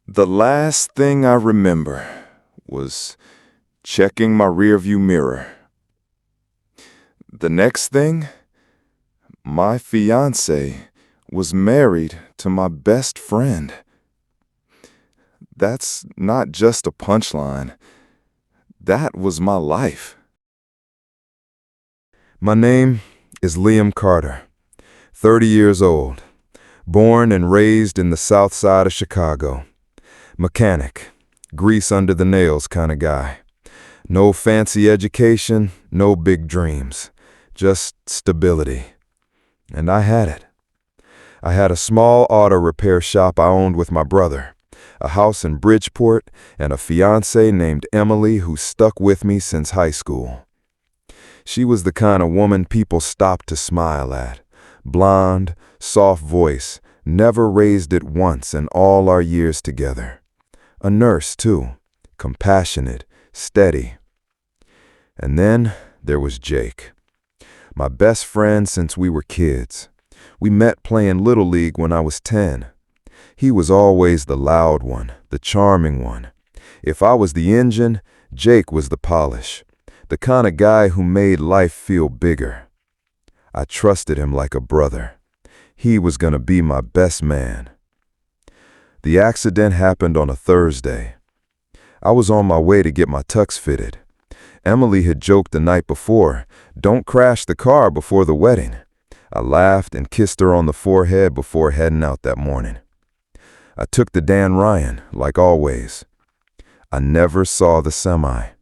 The last thing I remember was checking my rearview mirror. The next thing, my fiancée was married to my best friend. That's not just a punchline. That was my life. My name is Liam Carter, 30 years old, born and raised in the south side of Chicago. Mechanic, grease under the nails kind of guy. No fancy education, no big dreams, just stability. And I had it. I had a small auto repair shop I owned with my brother, a house in Bridgeport, and a fiancée named Emily who stuck with me since high school. She was the kind of woman people stopped to smile at. Blonde, soft voice, never raised it once in all our years together. A nurse, too, compassionate, steady. And then there was Jake, my best friend since we were kids. We met playing Little League when I was 10. He was always the loud one, the charming one. If I was the engine, Jake was the polish, the kind of guy who made life feel bigger. I trusted him like a brother. He was gonna be my best man. The accident happened on a Thursday. I was on my way to get my tux fitted. Emily had joked the night before, "Don't crash the car before the wedding." I laughed and kissed her on the forehead before heading out that morning. I took the Dan Ryan, like always. I never saw the semi.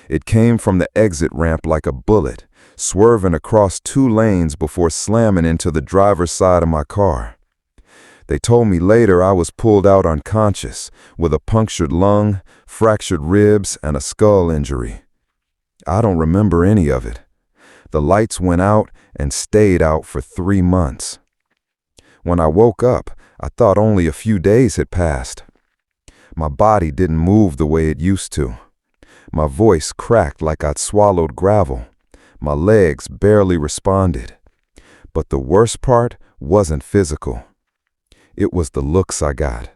It came from the exit ramp like a bullet, swerving across 2 lanes before slamming into the driver's side of my car. They told me later I was pulled out unconscious, with a punctured lung, fractured ribs, and a skull injury. I don't remember any of it. The lights went out and stayed out for 3 months. When I woke up, I thought only a few days had passed. My body didn't move the way it used to. My voice cracked like I'd swallowed gravel. My legs barely responded. But the worst part wasn't physical. It was the looks I got.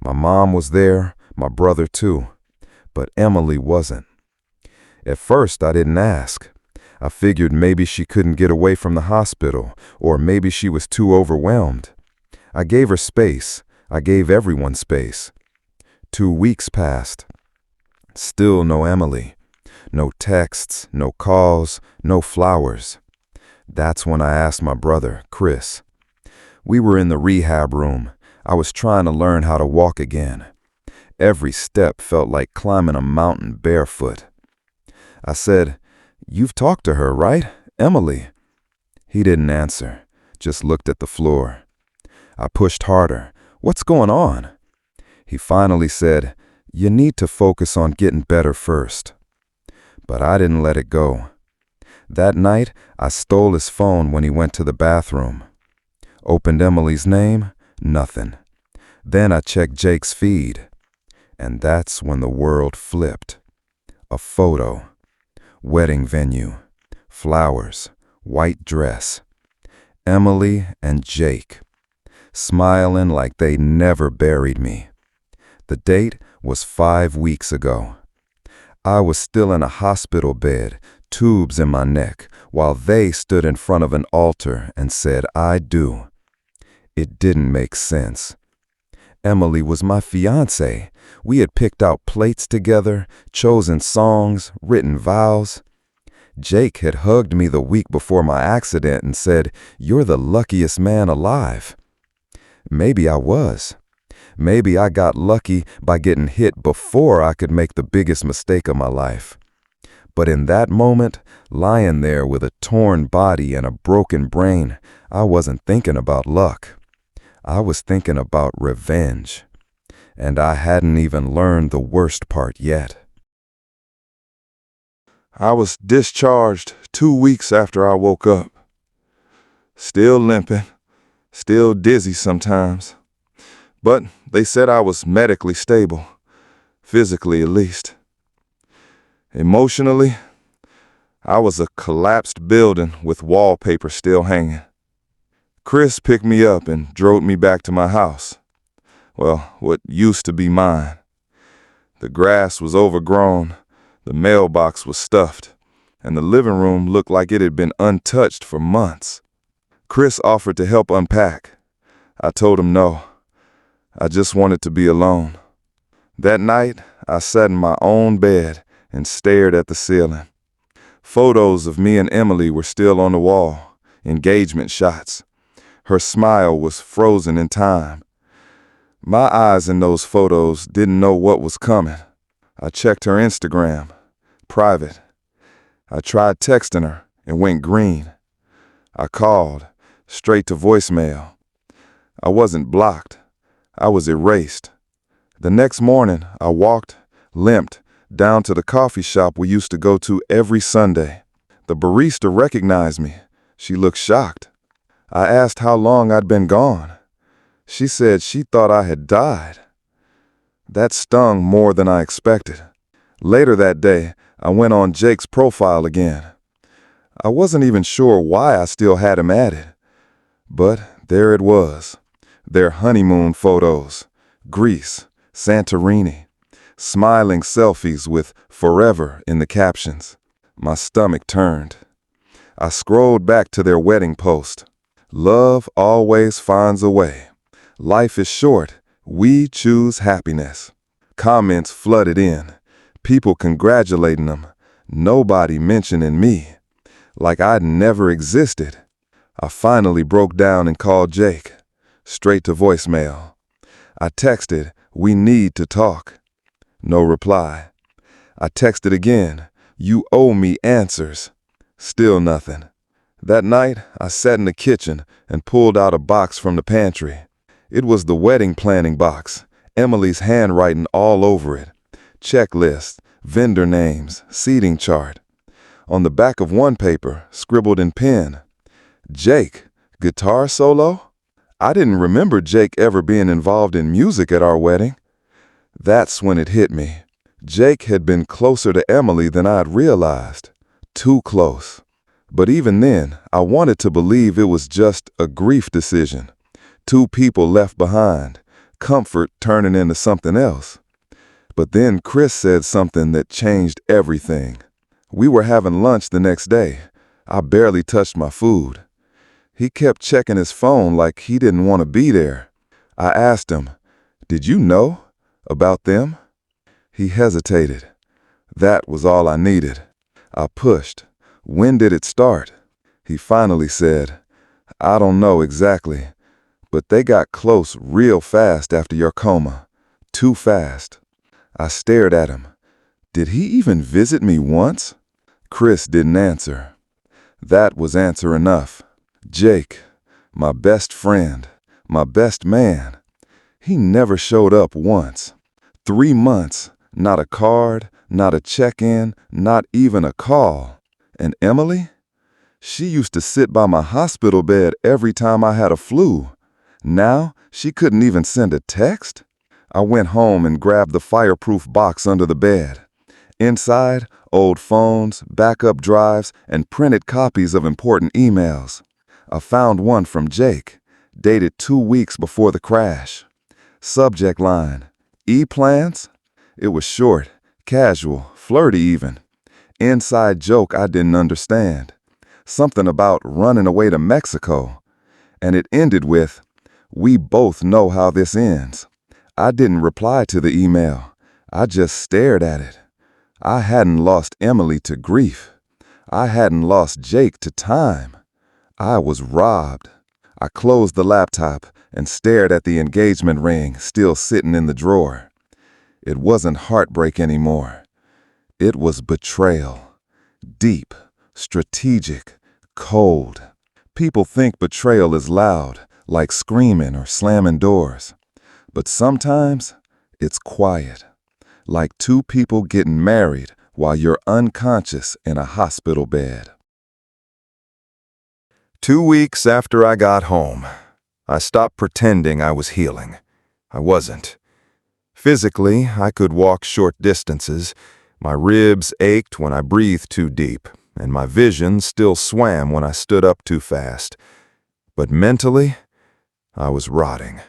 My mom was there, my brother too, but Emily wasn't. At first, I didn't ask. I figured maybe she couldn't get away from the hospital, or maybe she was too overwhelmed. I gave her space. I gave everyone space. 2 weeks passed. Still no Emily. No texts, no calls, no flowers. That's when I asked my brother, Chris. We were in the rehab room. I was trying to learn how to walk again. Every step felt like climbing a mountain barefoot. I said, "You've talked to her, right? Emily?" He didn't answer, just looked at the floor. I pushed harder. "What's going on?" He finally said, "You need to focus on getting better first." But I didn't let it go. That night, I stole his phone when he went to the bathroom. Opened Emily's name, nothing. Then I checked Jake's feed. And that's when the world flipped. A photo. Wedding venue. Flowers. White dress. Emily and Jake. Smiling like they never buried me. The date was 5 weeks ago. I was still in a hospital bed, tubes in my neck, while they stood in front of an altar and said, "I do." It didn't make sense. Emily was my fiancée. We had picked out plates together, chosen songs, written vows. Jake had hugged me the week before my accident and said, "You're the luckiest man alive." Maybe I was. Maybe I got lucky by getting hit before I could make the biggest mistake of my life. But in that moment, lying there with a torn body and a broken brain, I wasn't thinking about luck. I was thinking about revenge. And I hadn't even learned the worst part yet. I was discharged 2 weeks after I woke up. Still limping, still dizzy sometimes. But they said I was medically stable, physically at least. Emotionally, I was a collapsed building with wallpaper still hanging. Chris picked me up and drove me back to my house. Well, what used to be mine. The grass was overgrown, the mailbox was stuffed, and the living room looked like it had been untouched for months. Chris offered to help unpack. I told him no. I just wanted to be alone. That night, I sat in my own bed and stared at the ceiling. Photos of me and Emily were still on the wall, engagement shots. Her smile was frozen in time. My eyes in those photos didn't know what was coming. I checked her Instagram, private. I tried texting her and went green. I called, straight to voicemail. I wasn't blocked. I was erased. The next morning, I walked, limped, down to the coffee shop we used to go to every Sunday. The barista recognized me. She looked shocked. I asked how long I'd been gone. She said she thought I had died. That stung more than I expected. Later that day, I went on Jake's profile again. I wasn't even sure why I still had him added. But there it was. Their honeymoon photos. Greece, Santorini. Smiling selfies with "forever" in the captions. My stomach turned. I scrolled back to their wedding post. Love always finds a way. Life is short. We choose happiness. Comments flooded in. People congratulating them. Nobody mentioning me. Like I'd never existed. I finally broke down and called Jake. Straight to voicemail. I texted, "We need to talk." No reply. I texted again, "You owe me answers." Still nothing. That night, I sat in the kitchen and pulled out a box from the pantry. It was the wedding planning box, Emily's handwriting all over it. Checklist, vendor names, seating chart. On the back of one paper, scribbled in pen, "Jake, guitar solo?" I didn't remember Jake ever being involved in music at our wedding. That's when it hit me. Jake had been closer to Emily than I'd realized. Too close. But even then, I wanted to believe it was just a grief decision. Two people left behind, comfort turning into something else. But then Chris said something that changed everything. We were having lunch the next day. I barely touched my food. He kept checking his phone like he didn't want to be there. I asked him, "Did you know about them?" He hesitated. That was all I needed. I pushed. "When did it start?" He finally said, "I don't know exactly, but they got close real fast after your coma. Too fast." I stared at him. Did he even visit me once? Chris didn't answer. That was answer enough. Jake, my best friend, my best man, he never showed up once. 3 months, not a card, not a check-in, not even a call. And Emily? She used to sit by my hospital bed every time I had a flu. Now, she couldn't even send a text? I went home and grabbed the fireproof box under the bed. Inside, old phones, backup drives, and printed copies of important emails. I found one from Jake, dated 2 weeks before the crash. Subject line, "E-plans?" It was short, casual, flirty even. Inside joke I didn't understand. Something about running away to Mexico. And it ended with, "We both know how this ends." I didn't reply to the email. I just stared at it. I hadn't lost Emily to grief. I hadn't lost Jake to time. I was robbed. I closed the laptop and stared at the engagement ring still sitting in the drawer. It wasn't heartbreak anymore. It was betrayal. Deep, strategic, cold. People think betrayal is loud, like screaming or slamming doors. But sometimes it's quiet, like two people getting married while you're unconscious in a hospital bed. 2 weeks after I got home, I stopped pretending I was healing. I wasn't. Physically, I could walk short distances. My ribs ached when I breathed too deep, and my vision still swam when I stood up too fast. But mentally, I was rotting.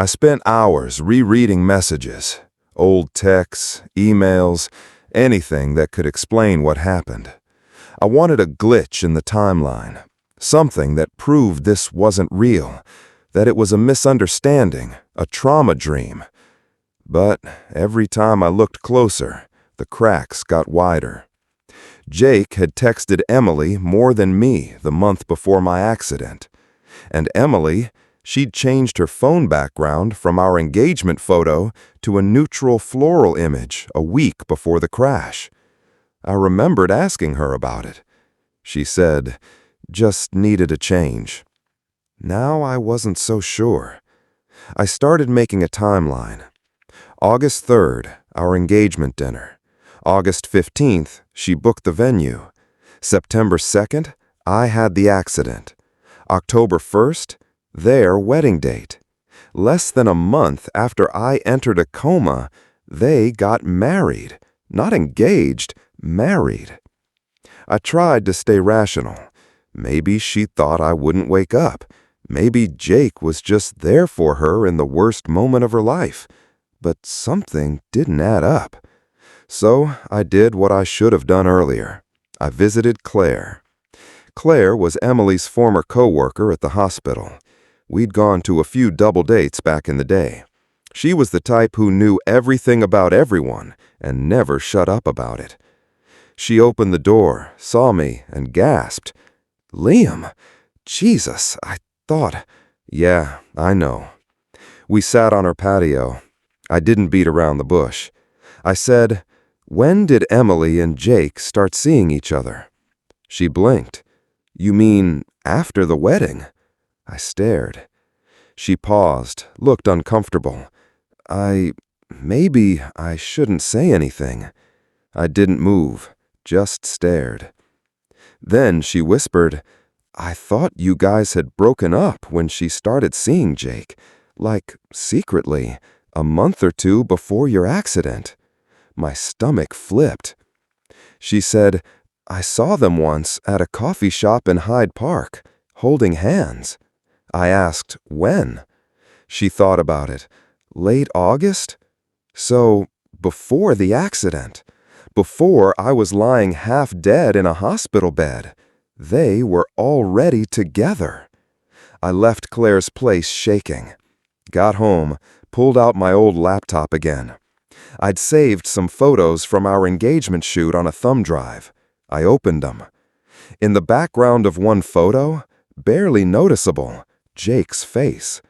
I spent hours rereading messages, old texts, emails, anything that could explain what happened. I wanted a glitch in the timeline, something that proved this wasn't real, that it was a misunderstanding, a trauma dream. But every time I looked closer, the cracks got wider. Jake had texted Emily more than me the month before my accident. And Emily, she'd changed her phone background from our engagement photo to a neutral floral image a week before the crash. I remembered asking her about it. She said, just needed a change. Now I wasn't so sure. I started making a timeline. August 3rd, our engagement dinner. August 15th, she booked the venue. September 2nd, I had the accident. October 1st, their wedding date. Less than a month after I entered a coma, they got married. Not engaged, married. I tried to stay rational. Maybe she thought I wouldn't wake up. Maybe Jake was just there for her in the worst moment of her life. But something didn't add up. So I did what I should have done earlier. I visited Claire. Claire was Emily's former co-worker at the hospital. We'd gone to a few double dates back in the day. She was the type who knew everything about everyone and never shut up about it. She opened the door, saw me, and gasped, "Liam, Jesus, I thought—" "Yeah, I know." We sat on her patio. I didn't beat around the bush. I said, "When did Emily and Jake start seeing each other?" She blinked. "You mean after the wedding?" I stared. She paused, looked uncomfortable. Maybe I shouldn't say anything." I didn't move, just stared. Then she whispered, "I thought you guys had broken up when she started seeing Jake, like secretly, a month or two before your accident." My stomach flipped. She said, "I saw them once at a coffee shop in Hyde Park, holding hands." I asked, "When?" She thought about it. "Late August?" So, before the accident. Before I was lying half dead in a hospital bed. They were already together. I left Claire's place shaking. Got home, pulled out my old laptop again. I'd saved some photos from our engagement shoot on a thumb drive. I opened them. In the background of one photo, barely noticeable, Jake's face,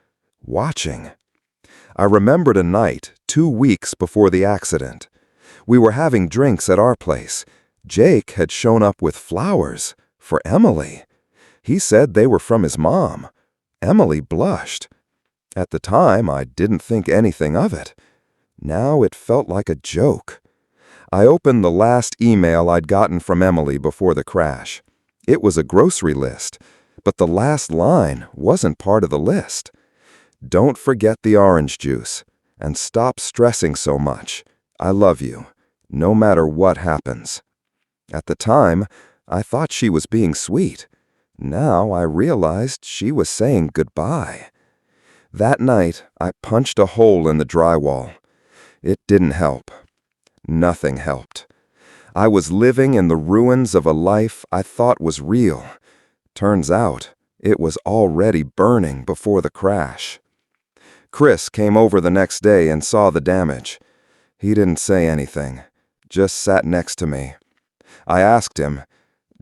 watching. I remembered a night 2 weeks before the accident. We were having drinks at our place. Jake had shown up with flowers for Emily. He said they were from his mom. Emily blushed. At the time, I didn't think anything of it. Now it felt like a joke. I opened the last email I'd gotten from Emily before the crash. It was a grocery list, but the last line wasn't part of the list. "Don't forget the orange juice, and stop stressing so much. I love you, no matter what happens." At the time, I thought she was being sweet. Now I realized she was saying goodbye. That night, I punched a hole in the drywall. It didn't help. Nothing helped. I was living in the ruins of a life I thought was real. Turns out, it was already burning before the crash. Chris came over the next day and saw the damage. He didn't say anything, just sat next to me. I asked him,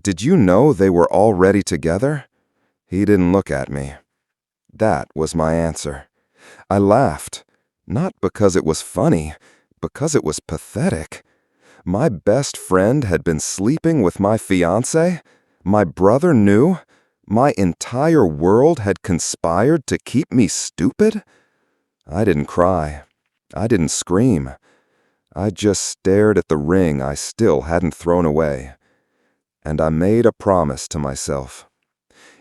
"Did you know they were already together?" He didn't look at me. That was my answer. I laughed, not because it was funny, because it was pathetic. My best friend had been sleeping with my fiancée? My brother knew? My entire world had conspired to keep me stupid? I didn't cry. I didn't scream. I just stared at the ring I still hadn't thrown away. And I made a promise to myself.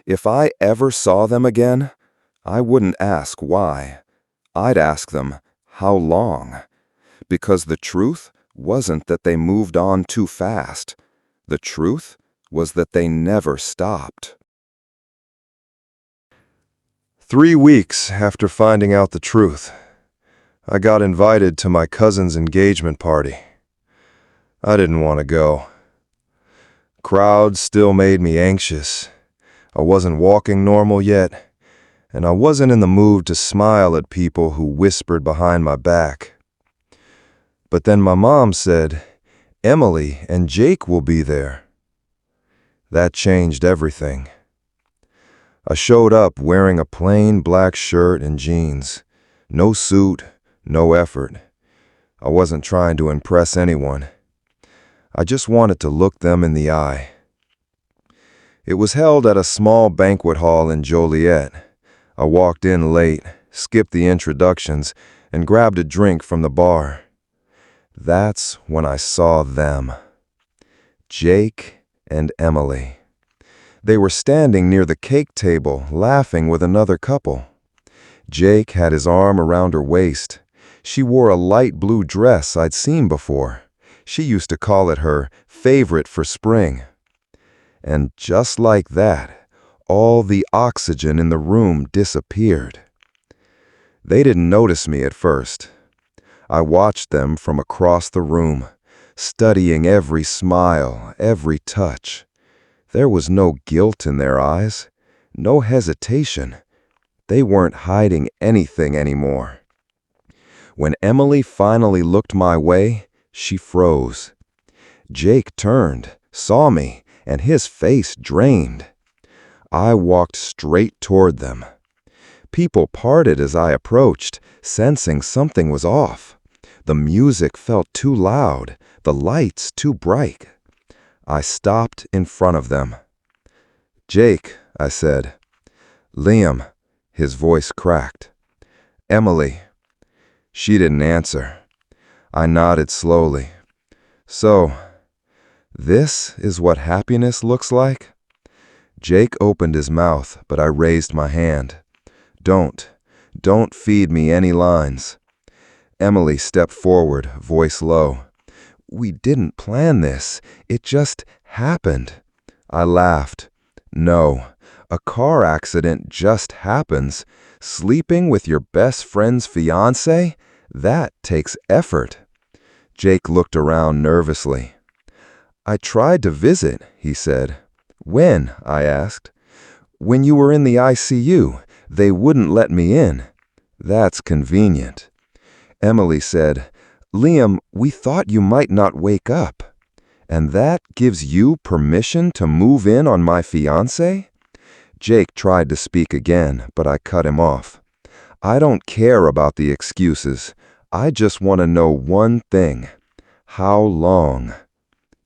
If I ever saw them again, I wouldn't ask why. I'd ask them, how long? Because the truth wasn't that they moved on too fast. The truth was that they never stopped. 3 weeks after finding out the truth, I got invited to my cousin's engagement party. I didn't want to go. Crowds still made me anxious. I wasn't walking normal yet, and I wasn't in the mood to smile at people who whispered behind my back. But then my mom said, "Emily and Jake will be there." That changed everything. I showed up wearing a plain black shirt and jeans. No suit, no effort. I wasn't trying to impress anyone. I just wanted to look them in the eye. It was held at a small banquet hall in Joliet. I walked in late, skipped the introductions, and grabbed a drink from the bar. That's when I saw them. Jake and Emily. They were standing near the cake table, laughing with another couple. Jake had his arm around her waist. She wore a light blue dress I'd seen before. She used to call it her favorite for spring. And just like that, all the oxygen in the room disappeared. They didn't notice me at first. I watched them from across the room, studying every smile, every touch. There was no guilt in their eyes, no hesitation. They weren't hiding anything anymore. When Emily finally looked my way, she froze. Jake turned, saw me, and his face drained. I walked straight toward them. People parted as I approached, sensing something was off. The music felt too loud, the lights too bright. I stopped in front of them. "Jake," I said. "Liam," his voice cracked. "Emily." She didn't answer. I nodded slowly. "So, this is what happiness looks like?" Jake opened his mouth, but I raised my hand. Don't feed me any lines." Emily stepped forward, voice low. "We didn't plan this. It just happened." I laughed. "No, a car accident just happens. Sleeping with your best friend's fiancé? That takes effort." Jake looked around nervously. "I tried to visit," he said. "When?" I asked. "When you were in the ICU. They wouldn't let me in." "That's convenient." Emily said, "Liam, we thought you might not wake up." "And that gives you permission to move in on my fiancé?" Jake tried to speak again, but I cut him off. "I don't care about the excuses. I just want to know one thing. How long?"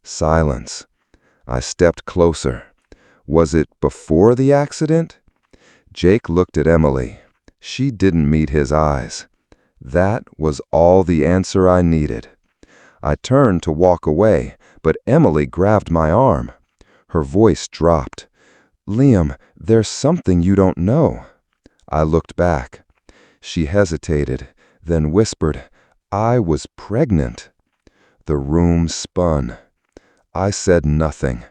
Silence. I stepped closer. "Was it before the accident?" Jake looked at Emily. She didn't meet his eyes. That was all the answer I needed. I turned to walk away, but Emily grabbed my arm. Her voice dropped. "Liam, there's something you don't know." I looked back. She hesitated, then whispered, "I was pregnant." The room spun. I said nothing.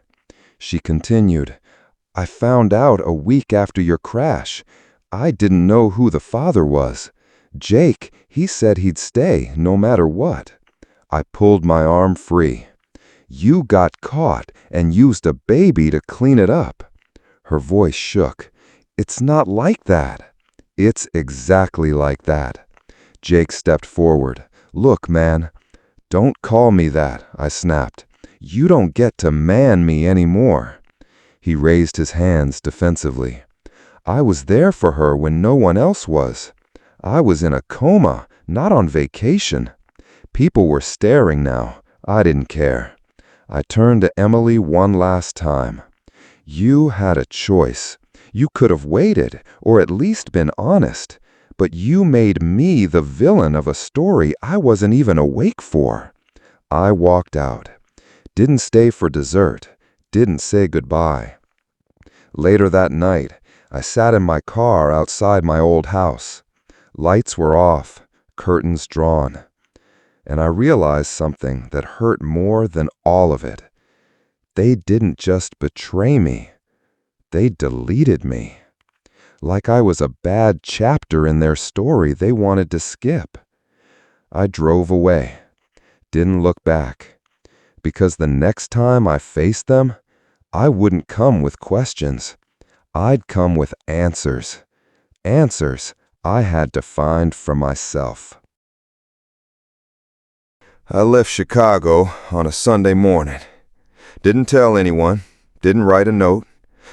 She continued, "I found out a week after your crash. I didn't know who the father was. Jake, he said he'd stay no matter what." I pulled my arm free. "You got caught and used a baby to clean it up." Her voice shook. "It's not like that." "It's exactly like that." Jake stepped forward. "Look, man." "Don't call me that," I snapped. "You don't get to man me anymore." He raised his hands defensively. "I was there for her when no one else was. I was in a coma, not on vacation." People were staring now. I didn't care. I turned to Emily one last time. "You had a choice. You could have waited, or at least been honest. But you made me the villain of a story I wasn't even awake for." I walked out. Didn't stay for dessert. Didn't say goodbye. Later that night, I sat in my car outside my old house. Lights were off, curtains drawn. And I realized something that hurt more than all of it. They didn't just betray me. They deleted me. like I was a bad chapter in their story they wanted to skip. I drove away, didn't look back, because the next time I faced them, I wouldn't come with questions. I'd come with answers. Answers I had to find for myself. I left Chicago on a Sunday morning. Didn't tell anyone, didn't write a note,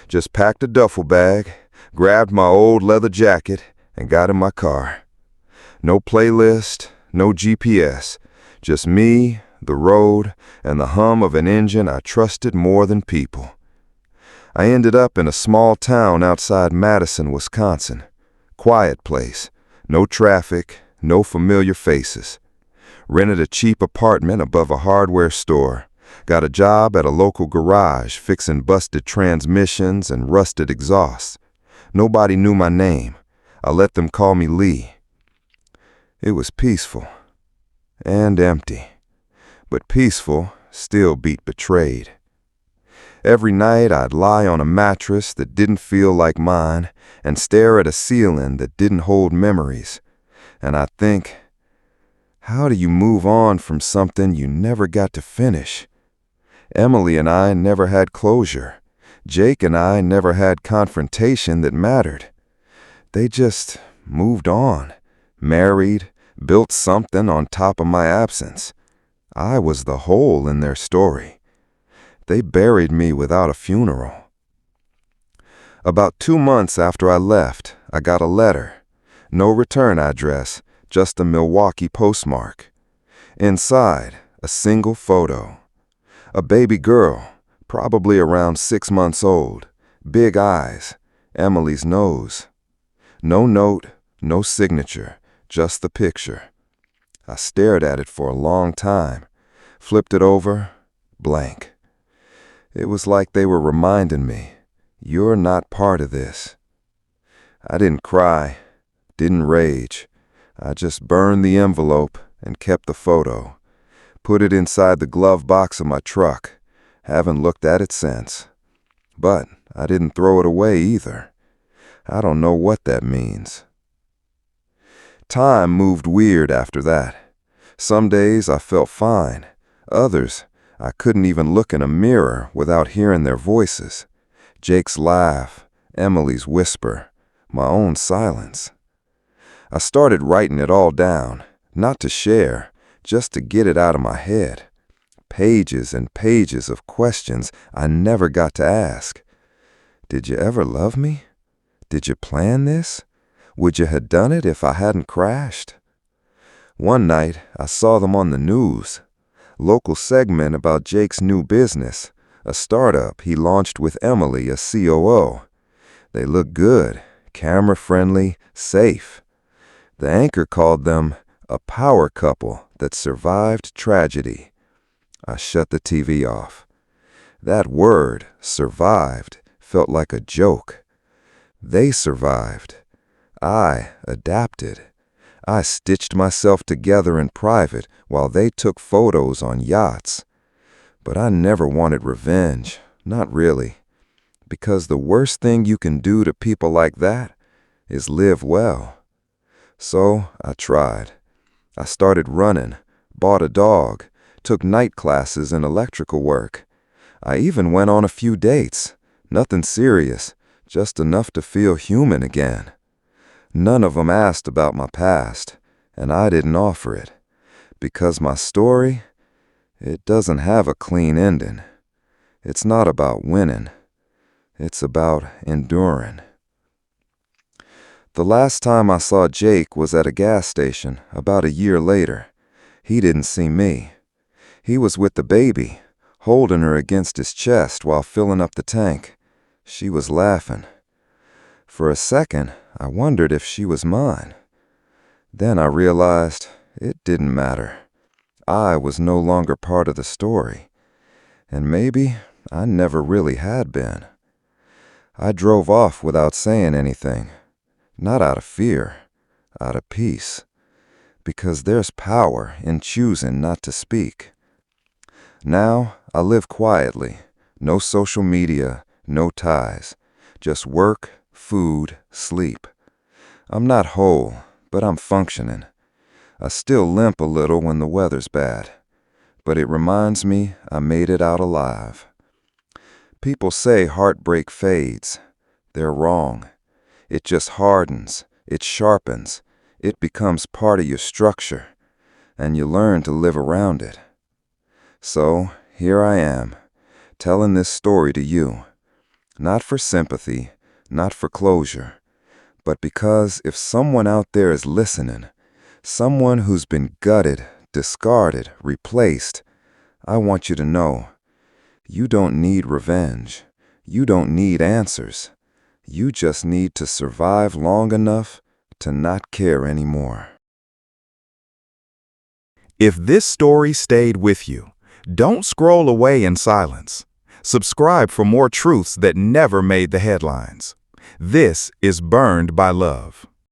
just packed a duffel bag, grabbed my old leather jacket, and got in my car. No playlist, no GPS, just me, the road, and the hum of an engine I trusted more than people. I ended up in a small town outside Madison, Wisconsin. Quiet place, no traffic, no familiar faces. Rented a cheap apartment above a hardware store. Got a job at a local garage fixing busted transmissions and rusted exhausts. Nobody knew my name. I let them call me Lee. It was peaceful and empty, but peaceful still beat betrayed. Every night I'd lie on a mattress that didn't feel like mine and stare at a ceiling that didn't hold memories. And I'd think, how do you move on from something you never got to finish? Emily and I never had closure. Jake and I never had confrontation that mattered. They just moved on, married, built something on top of my absence. I was the hole in their story. They buried me without a funeral. About 2 months after I left, I got a letter. No return address, just a Milwaukee postmark. Inside, a single photo. A baby girl, probably around 6 months old, big eyes, Emily's nose. No note, no signature, just the picture. I stared at it for a long time, flipped it over, blank. It was like they were reminding me, you're not part of this. I didn't cry, didn't rage. I just burned the envelope and kept the photo. Put it inside the glove box of my truck. Haven't looked at it since. But I didn't throw it away either. I don't know what that means. Time moved weird after that. Some days I felt fine. Others, I couldn't even look in a mirror without hearing their voices. Jake's laugh, Emily's whisper, my own silence. I started writing it all down, not to share, just to get it out of my head. Pages and pages of questions I never got to ask. Did you ever love me? Did you plan this? Would you have done it if I hadn't crashed? One night, I saw them on the news. Local segment about Jake's new business, a startup he launched with Emily, a COO. They looked good, camera-friendly, safe. The anchor called them a power couple that survived tragedy. I shut the TV off. That word, survived, felt like a joke. They survived. I adapted. I stitched myself together in private while they took photos on yachts. But I never wanted revenge, not really. Because the worst thing you can do to people like that is live well. So I tried. I started running, bought a dog, took night classes in electrical work. I even went on a few dates. Nothing serious, just enough to feel human again. None of them asked about my past, and I didn't offer it. Because my story, it doesn't have a clean ending. It's not about winning. It's about enduring. The last time I saw Jake was at a gas station about a year later. He didn't see me. He was with the baby, holding her against his chest while filling up the tank. She was laughing. For a second, I wondered if she was mine. Then I realized it didn't matter. I was no longer part of the story. And maybe I never really had been. I drove off without saying anything. Not out of fear, out of peace. Because there's power in choosing not to speak. Now I live quietly. No social media, no ties. Just work, food, sleep. I'm not whole, but I'm functioning. I still limp a little when the weather's bad, but it reminds me I made it out alive. People say heartbreak fades. They're wrong. It just hardens, it sharpens, it becomes part of your structure, and you learn to live around it. So, here I am, telling this story to you, not for sympathy, not for closure, but because if someone out there is listening, someone who's been gutted, discarded, replaced, I want you to know, you don't need revenge. You don't need answers. You just need to survive long enough to not care anymore. If this story stayed with you, don't scroll away in silence. Subscribe for more truths that never made the headlines. This is Burned by Love.